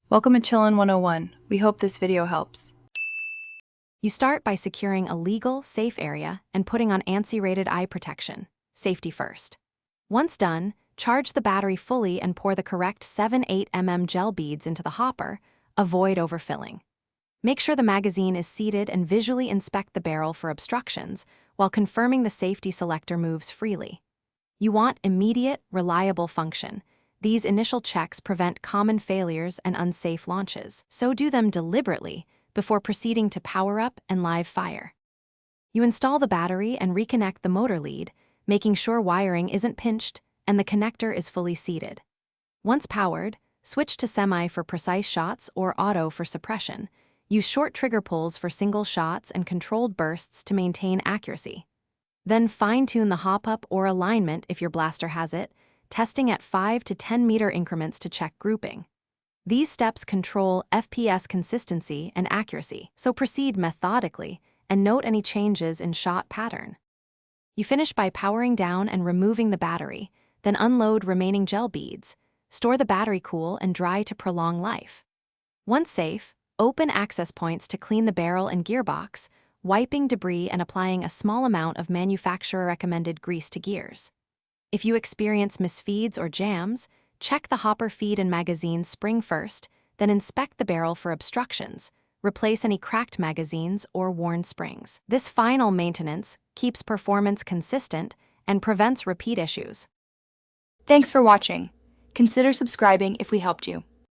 Welcome to Chillin' 101. We hope this video helps. You start by securing a legal, safe area and putting on ANSI-rated eye protection. Safety first. Once done, charge the battery fully and pour the correct 7-8 mm gel beads into the hopper. Avoid overfilling. Make sure the magazine is seated and visually inspect the barrel for obstructions while confirming the safety selector moves freely. You want immediate, reliable function. These initial checks prevent common failures and unsafe launches, so do them deliberately before proceeding to power up and live fire. You install the battery and reconnect the motor lead, making sure wiring isn't pinched and the connector is fully seated. Once powered, switch to semi for precise shots or auto for suppression. Use short trigger pulls for single shots and controlled bursts to maintain accuracy. Then fine-tune the hop-up or alignment if your blaster has it, testing at 5 to 10 meter increments to check grouping. These steps control FPS consistency and accuracy, so proceed methodically and note any changes in shot pattern. You finish by powering down and removing the battery, then unload remaining gel beads. Store the battery cool and dry to prolong life. Once safe, open access points to clean the barrel and gearbox, wiping debris and applying a small amount of manufacturer-recommended grease to gears. If you experience misfeeds or jams, check the hopper feed and magazine spring first, then inspect the barrel for obstructions. Replace any cracked magazines or worn springs. This final maintenance keeps performance consistent and prevents repeat issues. Thanks for watching. Consider subscribing if we helped you.